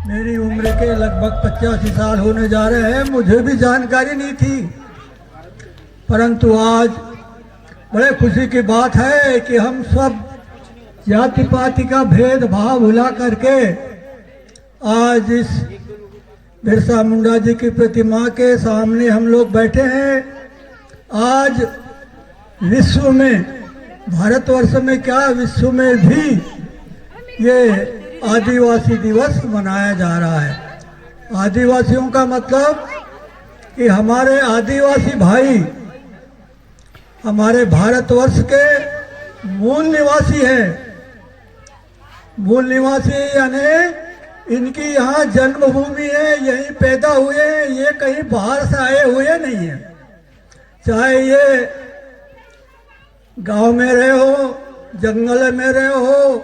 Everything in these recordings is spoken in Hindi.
मेरी उम्र के लगभग 85 साल होने जा रहे हैं। मुझे भी जानकारी नहीं थी, परंतु आज बड़े खुशी की बात है कि हम सब जाति पाति का भेदभाव भुला करके आज इस बिरसा मुंडा जी की प्रतिमा के सामने हम लोग बैठे हैं। आज विश्व में, भारतवर्ष में क्या, विश्व में भी ये आदिवासी दिवस मनाया जा रहा है। आदिवासियों का मतलब कि हमारे आदिवासी भाई हमारे भारतवर्ष के मूल निवासी हैं। मूल निवासी यानी इनकी यहाँ जन्मभूमि है, यहीं पैदा हुए हैं, ये कहीं बाहर से आए हुए नहीं हैं। चाहे ये गांव में रहे हो, जंगल में रहे हो,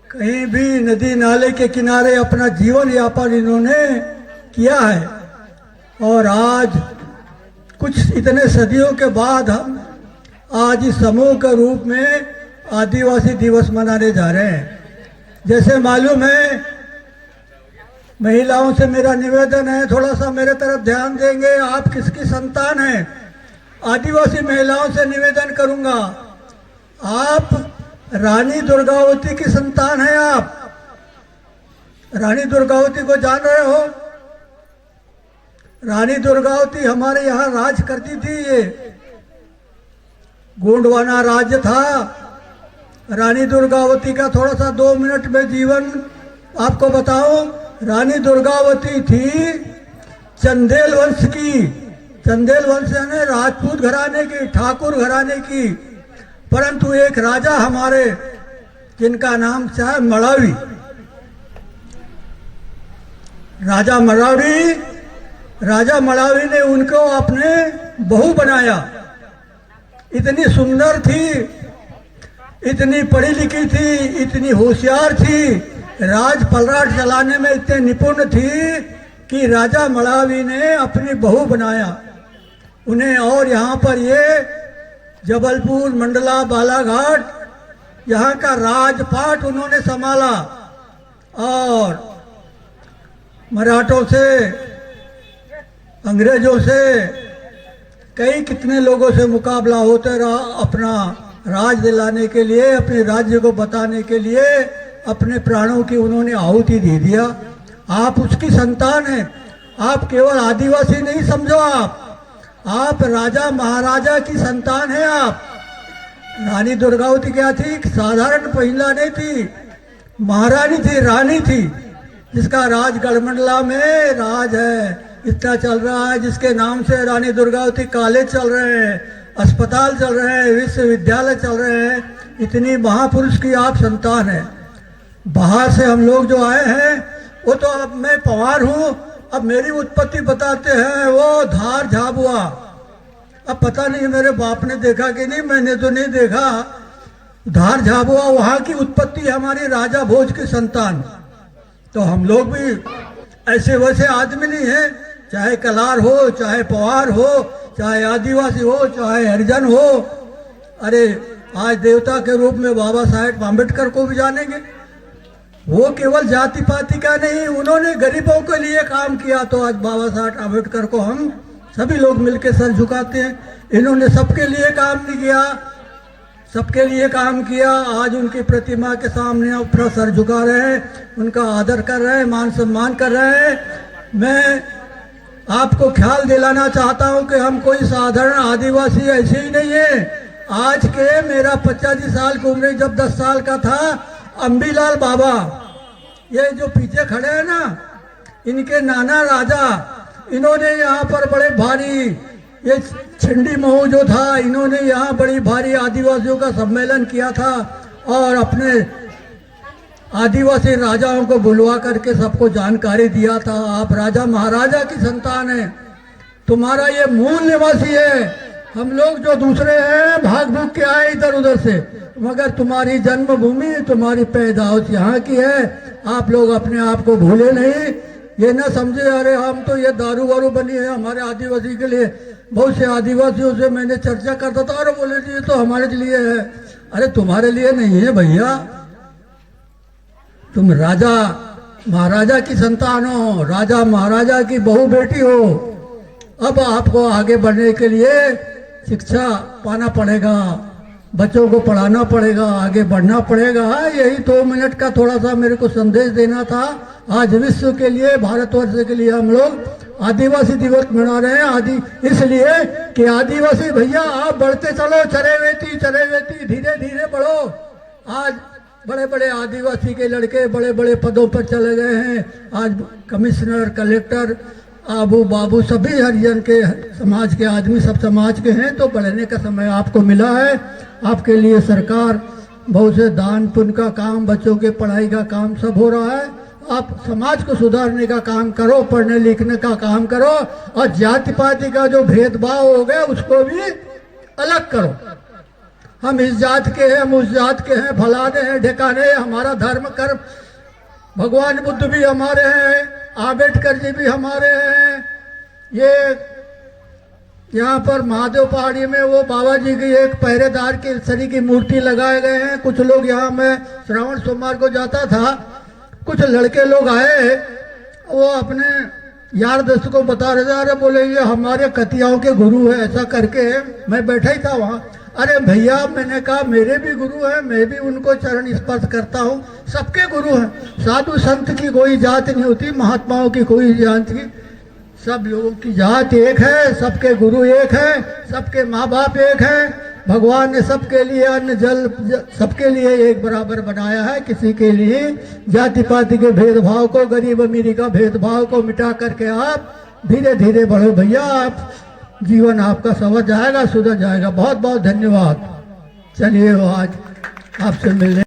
कहीं भी नदी नाले के किनारे अपना जीवन यापन इन्होंने किया है। और आज कुछ इतने सदियों के बाद हम आज इस समूह के रूप में आदिवासी दिवस मनाने जा रहे हैं। जैसे मालूम है, महिलाओं से मेरा निवेदन है, थोड़ा सा मेरे तरफ ध्यान देंगे। आप किसकी संतान हैं? आदिवासी महिलाओं से निवेदन करूंगा, आप रानी दुर्गावती की संतान है। आप रानी दुर्गावती को जान रहे हो? रानी दुर्गावती हमारे यहाँ राज करती थी। ये गोंडवाना राज्य था। रानी दुर्गावती का थोड़ा सा 2 मिनट में जीवन आपको बताऊं। रानी दुर्गावती थी चंदेल वंश की। चंदेल वंश यानी राजपूत घराने की, ठाकुर घराने की। परंतु एक राजा हमारे, जिनका नाम था मड़ावी, राजा मड़ावी ने उनको अपने बहू बनाया। इतनी सुंदर थी, इतनी पढ़ी लिखी थी, इतनी होशियार थी, राज पलराट चलाने में इतने निपुण थी कि राजा मड़ावी ने अपनी बहू बनाया उन्हें। और यहाँ पर ये जबलपुर, मंडला, बालाघाट यहाँ का राजपाट उन्होंने संभाला। और मराठों से, अंग्रेजों से, कई कितने लोगों से मुकाबला होते रहा। अपना राज दिलाने के लिए, अपने राज्य को बताने के लिए अपने प्राणों की उन्होंने आहुति दे दिया। आप उसकी संतान हैं। आप केवल आदिवासी नहीं समझो, आप राजा महाराजा की संतान हैं। आप रानी दुर्गावती क्या थी? साधारण महिला नहीं थी, महारानी थी, रानी थी, जिसका राज गढ़मंडला में राज है, इतना चल रहा है, जिसके नाम से रानी दुर्गावती कॉलेज चल रहे हैं, अस्पताल चल रहे हैं, विश्वविद्यालय चल रहे हैं। इतनी महापुरुष की आप संतान है। बाहर से हम लोग जो आए हैं, वो तो अब मैं पवार हूँ। अब मेरी उत्पत्ति बताते हैं, वो धार झाबुआ। अब पता नहीं मेरे बाप ने देखा कि नहीं, मैंने तो नहीं देखा। धार झाबुआ वहाँ की उत्पत्ति, हमारी राजा भोज की संतान। तो हम लोग भी ऐसे वैसे आदमी नहीं है, चाहे कलार हो, चाहे पवार हो, चाहे आदिवासी हो, चाहे हरिजन हो। अरे आज देवता के रूप में बाबा साहेब आम्बेडकर को भी जानेंगे। वो केवल जाति पाति का नहीं, उन्होंने गरीबों के लिए काम किया। तो आज बाबा साहेब आम्बेडकर को हम सभी लोग मिलकर सर झुकाते हैं। इन्होंने सबके लिए काम नहीं किया, सबके लिए काम किया। आज उनकी प्रतिमा के सामने अपना सर झुका रहे हैं, उनका आदर कर रहे हैं, मान सम्मान कर रहे हैं। मैं आपको ख्याल दिलाना चाहता हूं कि हम कोई साधारण आदिवासी ऐसे ही नहीं है। आज के मेरा 85 साल की उम्र, जब 10 साल का था, अम्बीलाल बाबा, ये जो पीछे खड़े हैं ना, इनके नाना राजा, इन्होंने यहाँ पर बड़े भारी, ये छिंडी महू जो था, इन्होंने यहाँ बड़ी भारी आदिवासियों का सम्मेलन किया था और अपने आदिवासी राजाओं को बुलवा करके सबको जानकारी दिया था। आप राजा महाराजा की संतान हैं, तुम्हारा ये मूल निवासी है। हम लोग जो दूसरे हैं, भाग भूग के आए इधर उधर से, मगर तुम्हारी जन्मभूमि, तुम्हारी पैदाइश यहाँ की है। आप लोग अपने आप को भूले नहीं। ये ना समझे अरे हम तो ये दारू वारू बनी है हमारे आदिवासी के लिए। बहुत से आदिवासियों से मैंने चर्चा करता था और बोले जी ये तो हमारे लिए है। अरे तुम्हारे लिए नहीं है भैया, तुम राजा महाराजा की संतान हो, राजा महाराजा की बहू बेटी हो। अब आपको आगे बढ़ने के लिए शिक्षा पाना पड़ेगा, बच्चों को पढ़ाना पड़ेगा, आगे बढ़ना पड़ेगा। यही 2 मिनट का थोड़ा सा मेरे को संदेश देना था। आज विश्व के लिए, भारतवर्ष के लिए हम लोग आदिवासी दिवस मना रहे हैं। इसलिए कि आदिवासी भैया आप बढ़ते चलो, चले वेती धीरे धीरे बढ़ो। आज बड़े बड़े आदिवासी के लड़के बड़े बड़े पदों पर चले गए हैं। आज कमिश्नर, कलेक्टर, आबू बाबू सभी हरिजन के समाज के आदमी सब समाज के हैं। तो बढ़ने का समय आपको मिला है। आपके लिए सरकार बहुत से दान पुण्य का काम, बच्चों के पढ़ाई का काम सब हो रहा है। आप समाज को सुधारने का काम करो, पढ़ने लिखने का काम करो, और जाति पाति का जो भेदभाव हो गया उसको भी अलग करो। हम इस जात के हैं, हम उस जात के हैं, फलाने हैं ढिकाने हैं, हमारा धर्म कर्म। भगवान बुद्ध भी हमारे हैं, आम्बेडकर जी भी हमारे हैं। ये यहाँ पर महादेव पहाड़ी में वो बाबा जी की एक पहरेदार की सरी की मूर्ति लगाए गए हैं। कुछ लोग यहाँ, मैं श्रावण सोमवार को जाता था, कुछ लड़के लोग आए, वो अपने यार दोस्त को बता रहे थे, अरे बोले ये हमारे कतियाओं के गुरु है, ऐसा करके। मैं बैठा ही था वहाँ। अरे भैया, मैंने कहा मेरे भी गुरु हैं, मैं भी उनको चरण स्पर्श करता हूँ। सबके गुरु हैं। साधु संत की कोई जात नहीं होती, महात्माओं की कोई जात की, सब लोगों की जात एक है, सबके गुरु एक है, सबके माँ बाप एक है। भगवान ने सबके लिए अन्न जल सबके लिए एक बराबर बनाया है। किसी के लिए जाति पाति के भेदभाव को, गरीब अमीरी का भेदभाव को मिटा करके आप धीरे धीरे बढ़ो भैया। आप जीवन आपका संवर जाएगा, सुधर जाएगा। बहुत बहुत धन्यवाद। चलिए आज आपसे मिलने